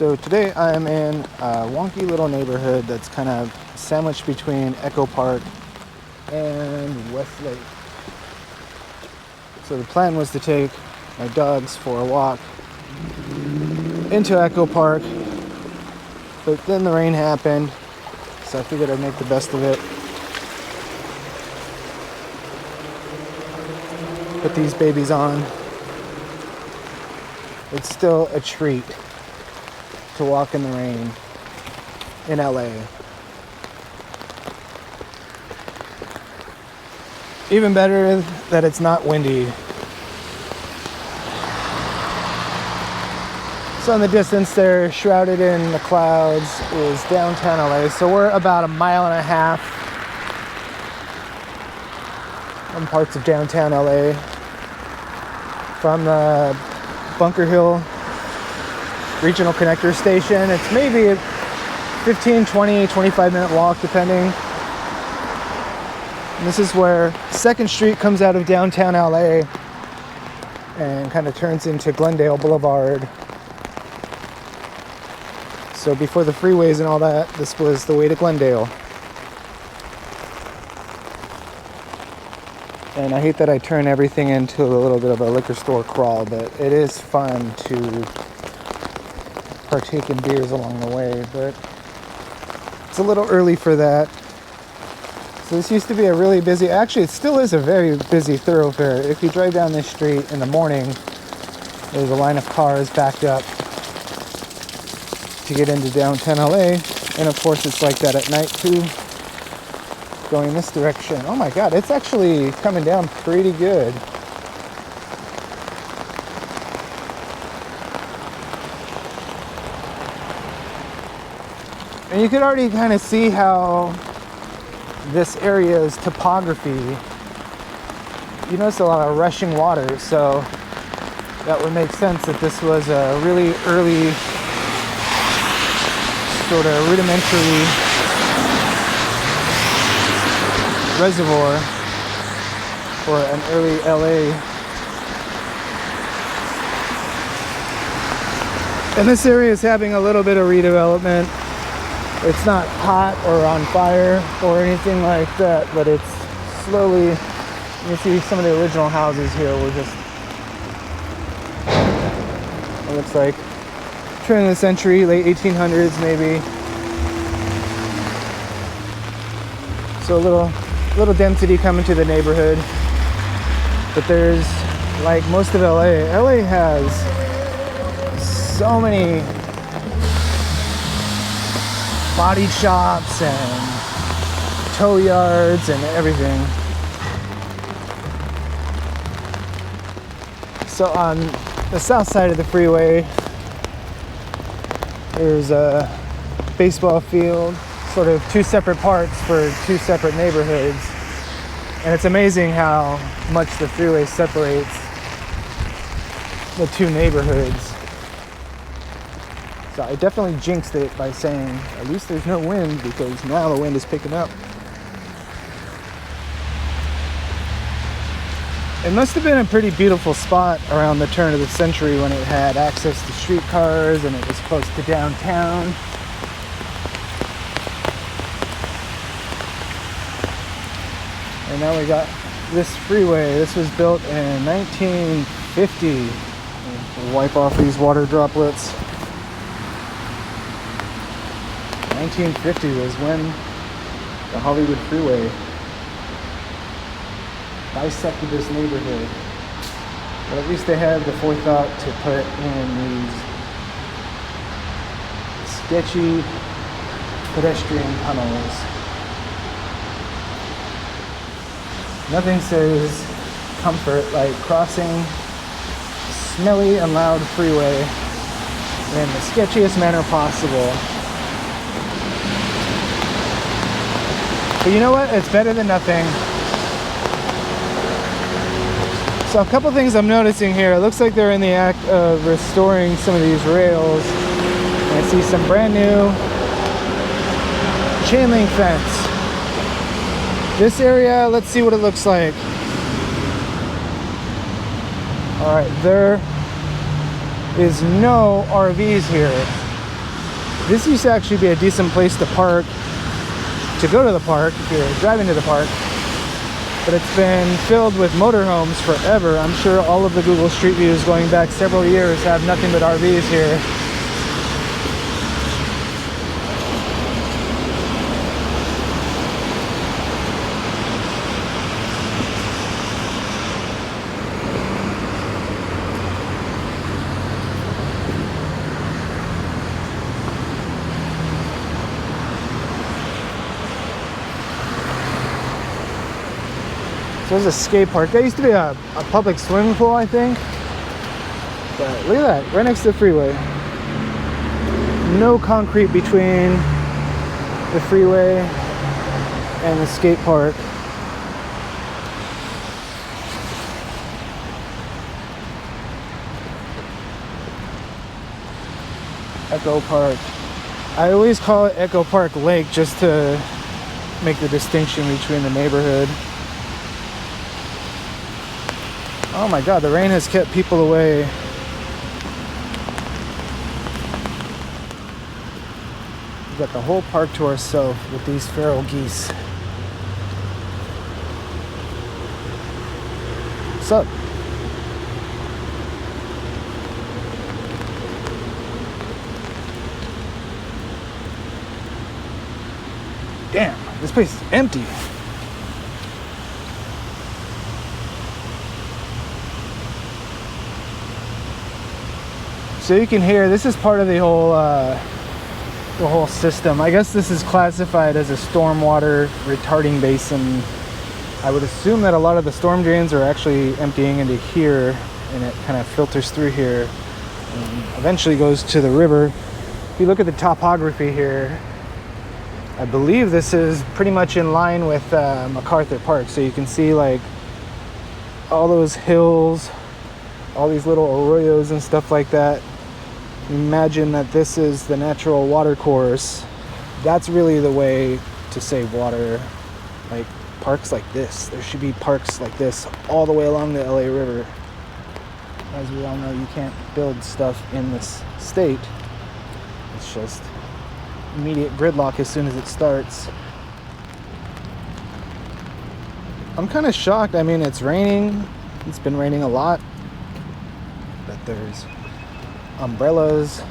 So today I'm in a wonky little neighborhood that's kind of sandwiched between Echo Park and Westlake. So the plan was to take my dogs for a walk into Echo Park, but then the rain happened, so I figured I'd make the best of it. Put these babies on. It's still a treat to walk in the rain in LA. Even better that it's not windy. So in the distance there, shrouded in the clouds, is downtown LA. So we're about 1.5 miles from parts of downtown LA. From the Bunker Hill Regional Connector Station. It's maybe a 15, 20, 25 minute walk depending. And this is where 2nd Street comes out of downtown LA and kind of turns into Glendale Boulevard. So before the freeways and all that, this was the way to Glendale. And I hate that I turn everything into a little bit of a liquor store crawl, but it is fun to partake in beers along the way, but it's a little early for that. So this used to be a really busy, actually it still is a very busy thoroughfare. If you drive down this street in the morning, there's a line of cars backed up to get into downtown LA, and of course it's like that at night too, going this direction. Oh my god, it's actually coming down pretty good. And you can already kind of see how this area's topography, you notice a lot of rushing water, so that would make sense that this was a really early sort of rudimentary reservoir for an early LA. And this area is having a little bit of redevelopment. It's not hot or on fire or anything like that, but it's slowly, you see some of the original houses here were just, it looks like turn of the century, late 1800s maybe. So a little density coming to the neighborhood. But there's, like most of LA has so many body shops and tow yards and everything. So on the south side of the freeway, there's a baseball field, sort of two separate parts for two separate neighborhoods. And it's amazing how much the freeway separates the two neighborhoods. So I definitely jinxed it by saying, at least there's no wind, because now the wind is picking up. It must have been a pretty beautiful spot around the turn of the century when it had access to streetcars and it was close to downtown. And now we got this freeway. This was built in 1950. We'll wipe off these water droplets. 1950 was when the Hollywood freeway bisected this neighborhood. But at least they had the forethought to put in these sketchy pedestrian tunnels. Nothing says comfort like crossing a smelly and loud freeway in the sketchiest manner possible. But you know what? It's better than nothing. So a couple things I'm noticing here. It looks like they're in the act of restoring some of these rails. And I see some brand new chain link fence. This area, let's see what it looks like. All right, there is no RVs here. This used to actually be a decent place to park, to go to the park if you're driving to the park. But it's been filled with motorhomes forever. I'm sure all of the Google Street Views going back several years have nothing but RVs here. So there's a skate park. That used to be a public swimming pool, I think. But look at that, right next to the freeway. No concrete between the freeway and the skate park. Echo Park. I always call it Echo Park Lake just to make the distinction between the neighborhood. Oh my God, the rain has kept people away. We've got the whole park to ourselves with these feral geese. What's up? Damn, this place is empty. So you can hear, this is part of the whole system. I guess this is classified as a stormwater retarding basin. I would assume that a lot of the storm drains are actually emptying into here, and it kind of filters through here and eventually goes to the river. If you look at the topography here, I believe this is pretty much in line with MacArthur Park. So you can see like all those hills, all these little arroyos and stuff like that. Imagine that this is the natural water course. That's really the way to save water. Like parks like this. There should be parks like this all the way along the LA River. As we all know, you can't build stuff in this state. It's just immediate gridlock as soon as it starts. I'm kind of shocked. I mean, it's raining. It's been raining a lot. But there's umbrellas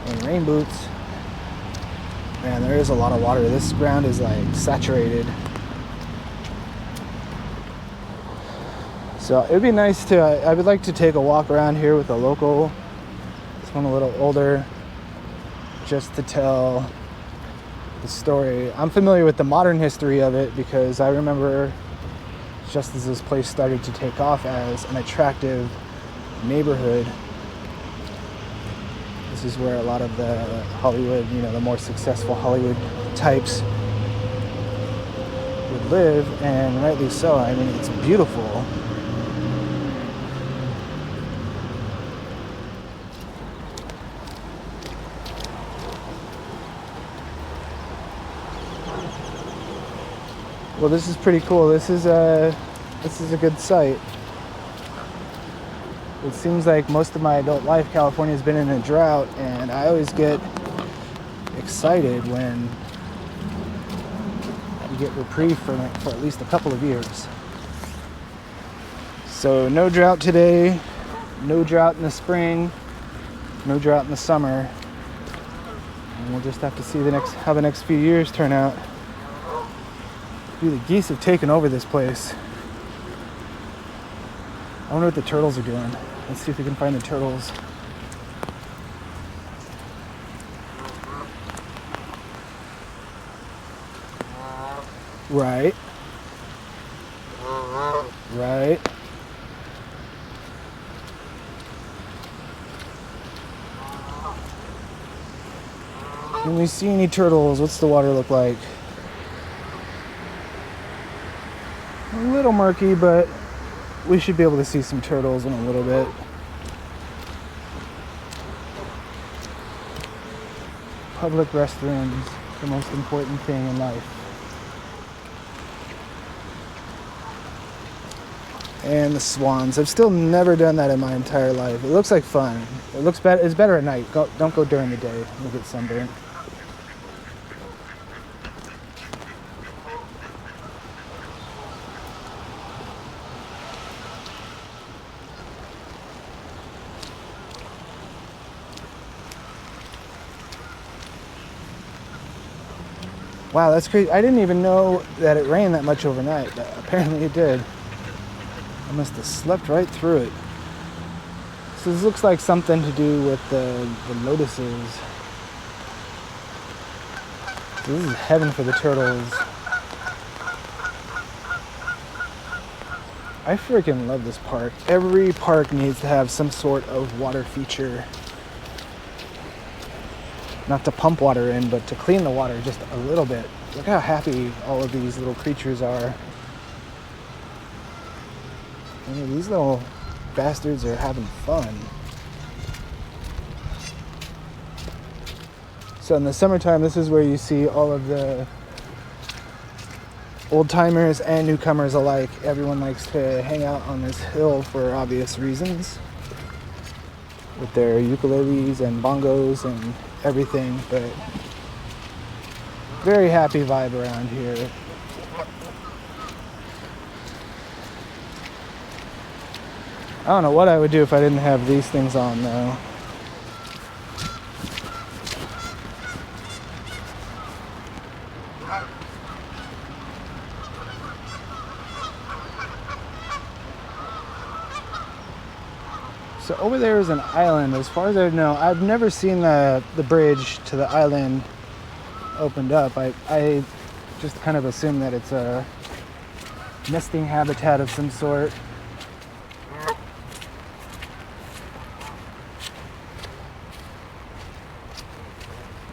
and rain boots. Man, there is a lot of water. This ground is like saturated. So it would be nice to, I would like to take a walk around here with a local, someone a little older, just to tell the story. I'm familiar with the modern history of it because I remember just as this place started to take off as an attractive neighborhood, this is where a lot of the Hollywood, you know, the more successful Hollywood types would live, and rightly so. I mean, it's beautiful. Well, this is pretty cool. This is a good site. It seems like most of my adult life, California's been in a drought, and I always get excited when you get reprieve from it for at least a couple of years. So no drought today, no drought in the spring, no drought in the summer, and we'll just have to see how the next few years turn out. Dude, the geese have taken over this place. I wonder what the turtles are doing. Let's see if we can find the turtles. Right. Right. Can we see any turtles? What's the water look like? A little murky, but we should be able to see some turtles in a little bit. Public restrooms, the most important thing in life. And the swans. I've still never done that in my entire life. It looks like fun. It looks better. It's better at night. Don't go during the day. You'll get sunburned. Wow, that's crazy. I didn't even know that it rained that much overnight, but apparently it did. I must have slept right through it. So this looks like something to do with the lotuses. So this is heaven for the turtles. I freaking love this park. Every park needs to have some sort of water feature. Not to pump water in, but to clean the water just a little bit. Look how happy all of these little creatures are. I mean, these little bastards are having fun. So in the summertime, this is where you see all of the old-timers and newcomers alike. Everyone likes to hang out on this hill for obvious reasons, with their ukuleles and bongos and everything, but very happy vibe around here. I don't know what I would do if I didn't have these things on though. So over there is an island. As far as I know, I've never seen the bridge to the island opened up. I just kind of assume that it's a nesting habitat of some sort.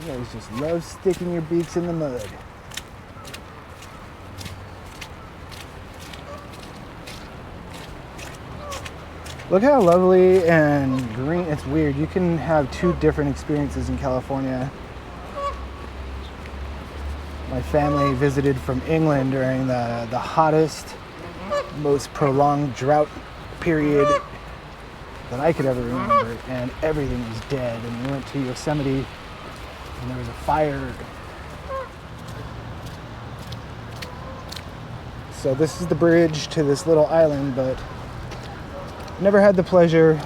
You guys just love sticking your beaks in the mud. Look how lovely and green. It's weird. You can have two different experiences in California. My family visited from England during the hottest, most prolonged drought period that I could ever remember, and everything was dead. And we went to Yosemite, and there was a fire. So this is the bridge to this little island, but never had the pleasure.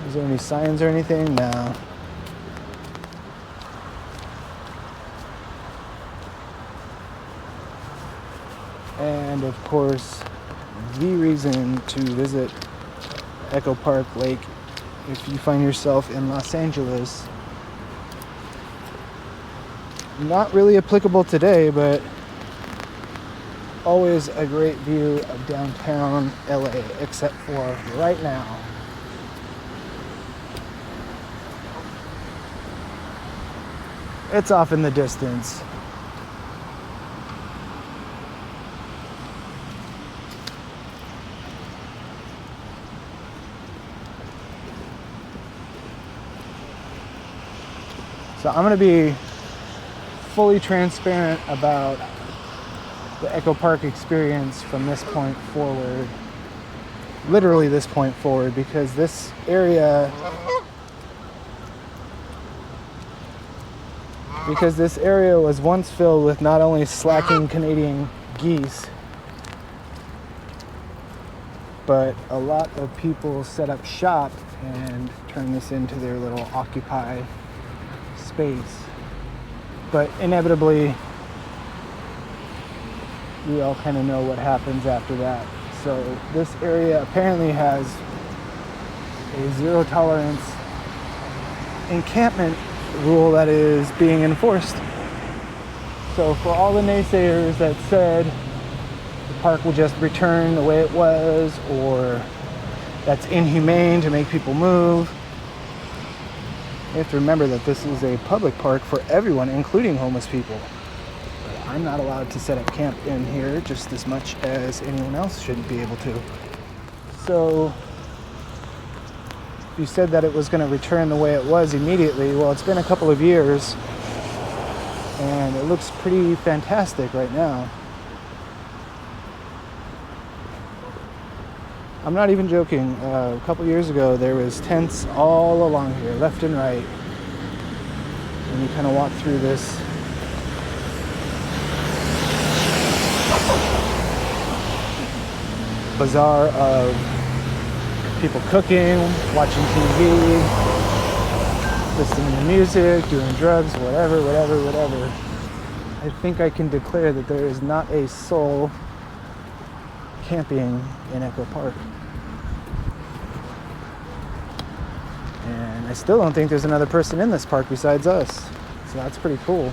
Is there any signs or anything? No. And of course, the reason to visit Echo Park Lake if you find yourself in Los Angeles. Not really applicable today, but always a great view of downtown LA, except for right now. It's off in the distance. So I'm going to be fully transparent about the Echo Park experience from this point forward. Literally this point forward, because this area was once filled with not only slacking Canadian geese, but a lot of people set up shop and turned this into their little occupy space. But inevitably, we all kind of know what happens after that. So this area apparently has a zero tolerance encampment rule that is being enforced. So for all the naysayers that said the park will just return the way it was, or that's inhumane to make people move, you have to remember that this is a public park for everyone, including homeless people. I'm not allowed to set up camp in here just as much as anyone else shouldn't be able to. So you said that it was going to return the way it was immediately. Well, it's been a couple of years, and it looks pretty fantastic right now. I'm not even joking. A couple years ago, there was tents all along here, left and right. And you kind of walk through this bazaar of people cooking, watching TV, listening to music, doing drugs, whatever. I think I can declare that there is not a soul camping in Echo Park. And I still don't think there's another person in this park besides us. So that's pretty cool.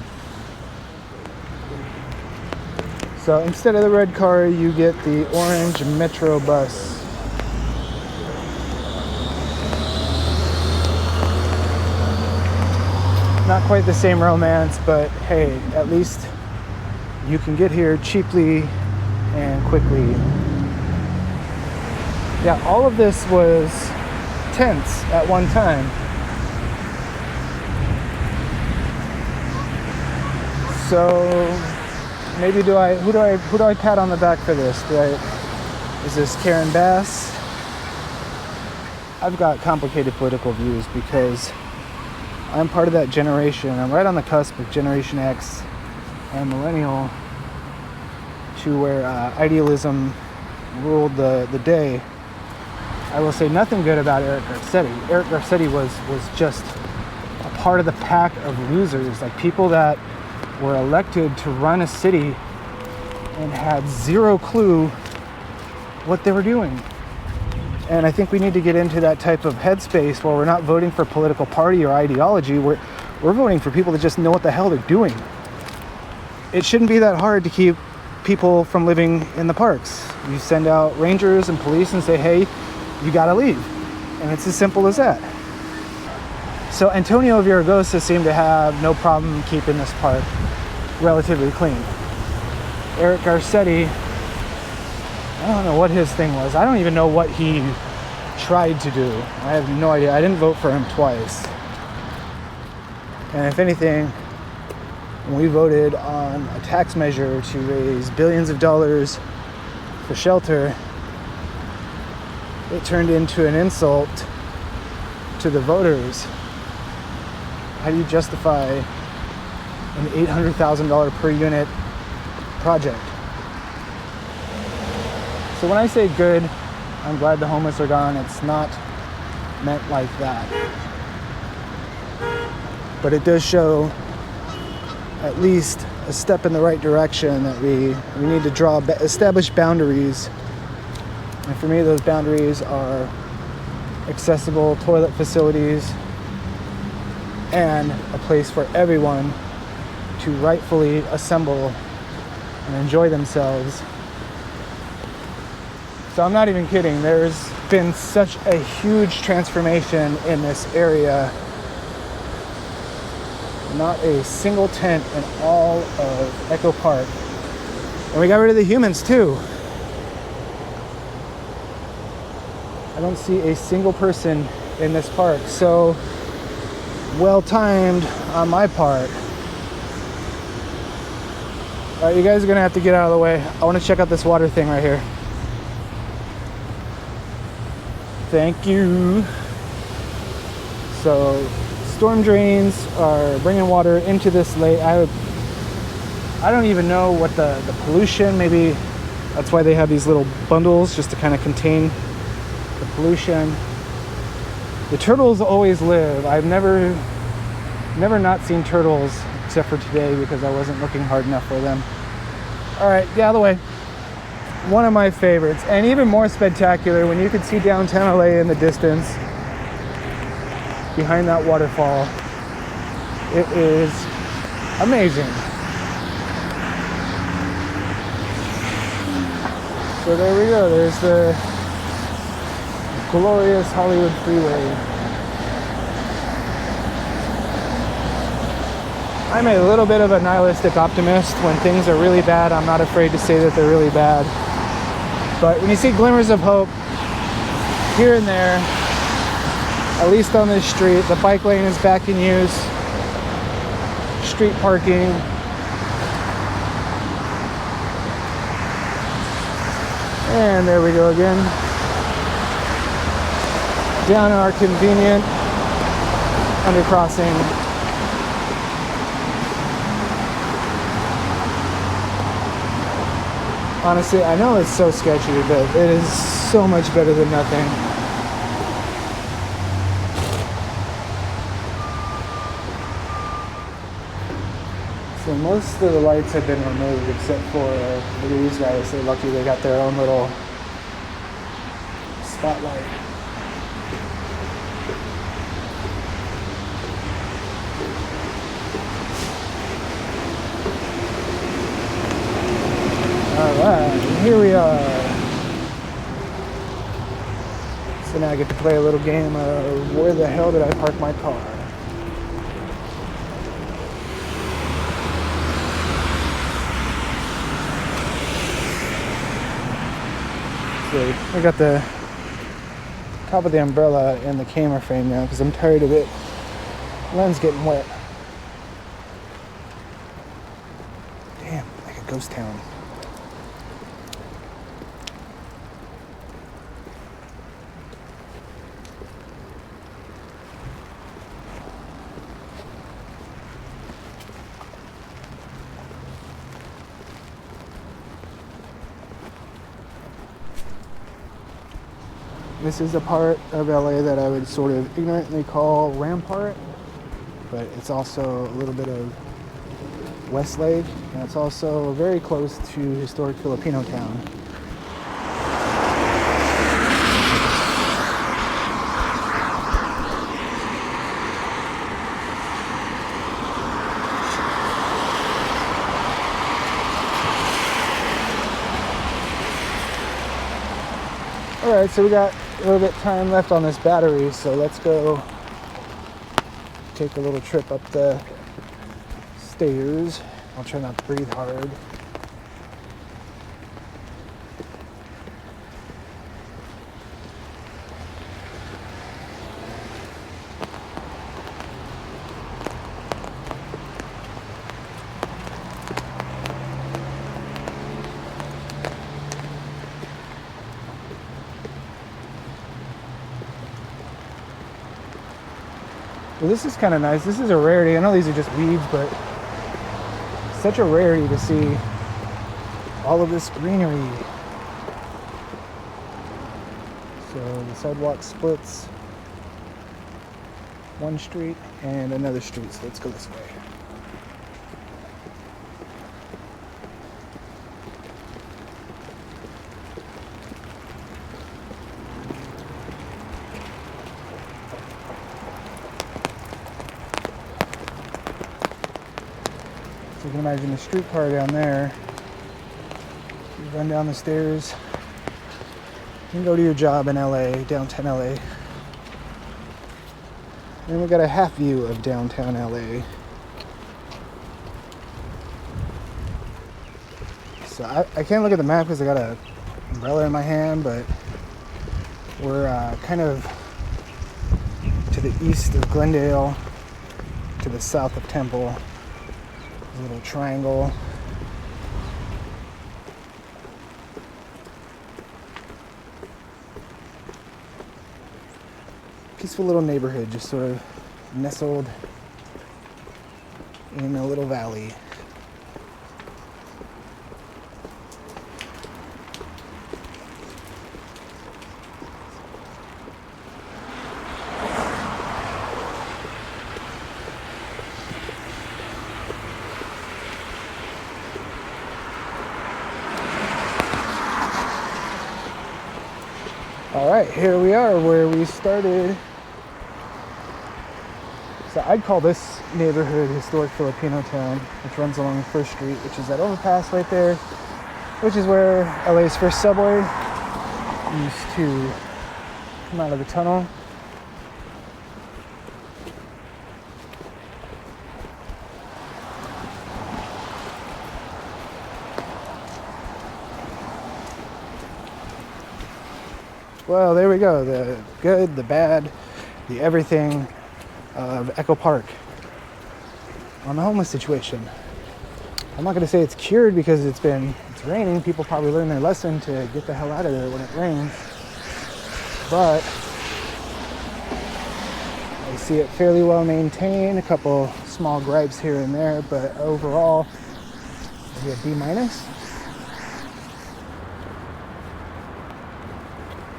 So instead of the red car, you get the orange Metro bus. Not quite the same romance, but hey, at least you can get here cheaply and quickly. Yeah, all of this was tents at one time. So maybe who do I pat on the back for this? Is this Karen Bass? I've got complicated political views because I'm part of that generation. I'm right on the cusp of Generation X and Millennial, to where idealism ruled the day. I will say nothing good about Eric Garcetti. Eric Garcetti was just a part of the pack of losers, like people that were elected to run a city and had zero clue what they were doing. And I think we need to get into that type of headspace where we're not voting for political party or ideology. We're voting for people that just know what the hell they're doing. It shouldn't be that hard to keep people from living in the parks. You send out rangers and police and say, hey, you gotta leave. And it's as simple as that. So Antonio Villaraigosa seemed to have no problem keeping this park relatively clean. Eric Garcetti, I don't know what his thing was. I don't even know what he tried to do. I have no idea. I didn't vote for him twice. And if anything, when we voted on a tax measure to raise billions of dollars for shelter, it turned into an insult to the voters. How do you justify an $800,000 per unit project? So when I say good, I'm glad the homeless are gone, it's not meant like that. But it does show at least a step in the right direction, that we need to establish boundaries. And for me, those boundaries are accessible toilet facilities and a place for everyone to rightfully assemble and enjoy themselves. So I'm not even kidding. There's been such a huge transformation in this area. Not a single tent in all of Echo Park. And we got rid of the humans too. I don't see a single person in this park. So well timed on my part. All right, you guys are gonna have to get out of the way. I want to check out this water thing right here. Thank you. So storm drains are bringing water into this lake. I don't even know what the pollution, maybe that's why they have these little bundles, just to kind of contain the pollution. The turtles always live. I've never not seen turtles except for today because I wasn't looking hard enough for them. All right, get out of the way. One of my favorites, and even more spectacular when you can see downtown LA in the distance behind that waterfall. It is amazing. So there we go. There's the glorious Hollywood freeway. I'm a little bit of a nihilistic optimist. When things are really bad, I'm not afraid to say that they're really bad. But when you see glimmers of hope here and there, at least on this street, the bike lane is back in use, street parking. And there we go again. down our convenient undercrossing. Honestly, I know it's so sketchy, but it is so much better than nothing. So most of the lights have been removed except for these guys. They're lucky they got their own little spotlight. Alright, here we are. So now I get to play a little game of where the hell did I park my car? So I got the top of the umbrella in the camera frame now because I'm tired of it. Lens getting wet. Damn, like a ghost town. This is a part of LA that I would sort of ignorantly call Rampart, but it's also a little bit of Westlake, and it's also very close to historic Filipino town. Alright, so we got a little bit of time left on this battery, so let's go take a little trip up the stairs. I'll try not to breathe hard. Well, this is kind of nice. This is a rarity. I know these are just weeds, but such a rarity to see all of this greenery. So the sidewalk splits one street and another street. So let's go this way. So you can imagine the streetcar down there. You run down the stairs. You can go to your job in LA, downtown LA. And we got a half view of downtown LA. So I can't look at the map because I got an umbrella in my hand, but we're kind of to the east of Glendale, to the south of Temple. A little triangle. Peaceful little neighborhood, just sort of nestled in a little valley. Alright, here we are where we started. So I'd call this neighborhood historic Filipino town, which runs along First Street, which is that overpass right there, which is where LA's first subway used to come out of the tunnel. Well, there we go. The good, the bad, the everything of Echo Park on the homeless situation. I'm not going to say it's cured because it's raining. People probably learn their lesson to get the hell out of there when it rains. But see it fairly well maintained. A couple small gripes here and there, but overall, maybe a B minus.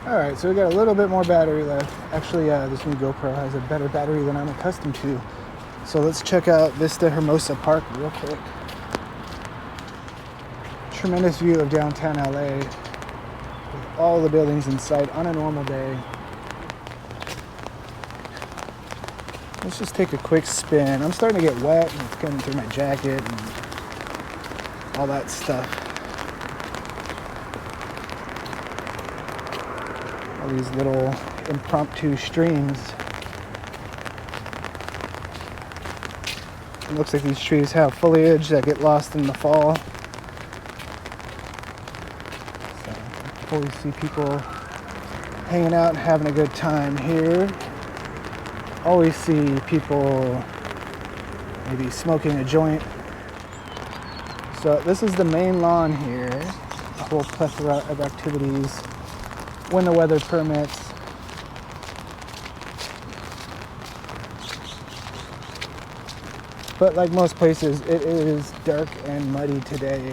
All right, so we got a little bit more battery left. Actually, this new GoPro has a better battery than I'm accustomed to. So let's check out Vista Hermosa Park real quick. Tremendous view of downtown LA with all the buildings in sight on a normal day. Let's just take a quick spin. I'm starting to get wet and it's coming through my jacket and all that stuff. All these little impromptu streams. It looks like these trees have foliage that get lost in the fall. So I always see people hanging out and having a good time here. Always see people maybe smoking a joint. So this is the main lawn here. A whole plethora of activities when the weather permits. But like most places, it is dark and muddy today,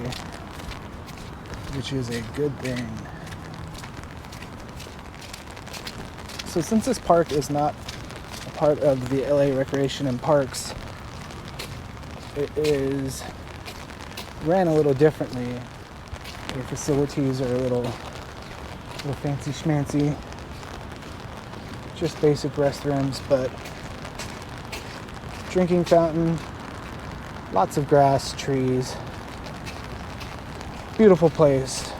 which is a good thing. So since this park is not a part of the LA Recreation and Parks, it is ran a little differently. The facilities are a little fancy schmancy. Just basic restrooms, but drinking fountain, lots of grass, trees. Beautiful place.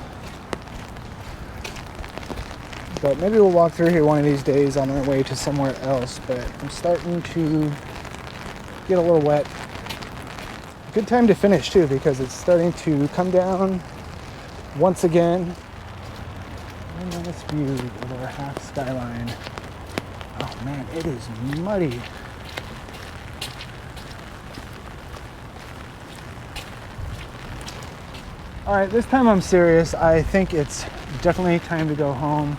But maybe we'll walk through here one of these days on our way to somewhere else. But I'm starting to get a little wet. Good time to finish too, because it's starting to come down once again. Very nice view of our half skyline. Oh man, it is muddy. All right, this time I'm serious. I think it's definitely time to go home.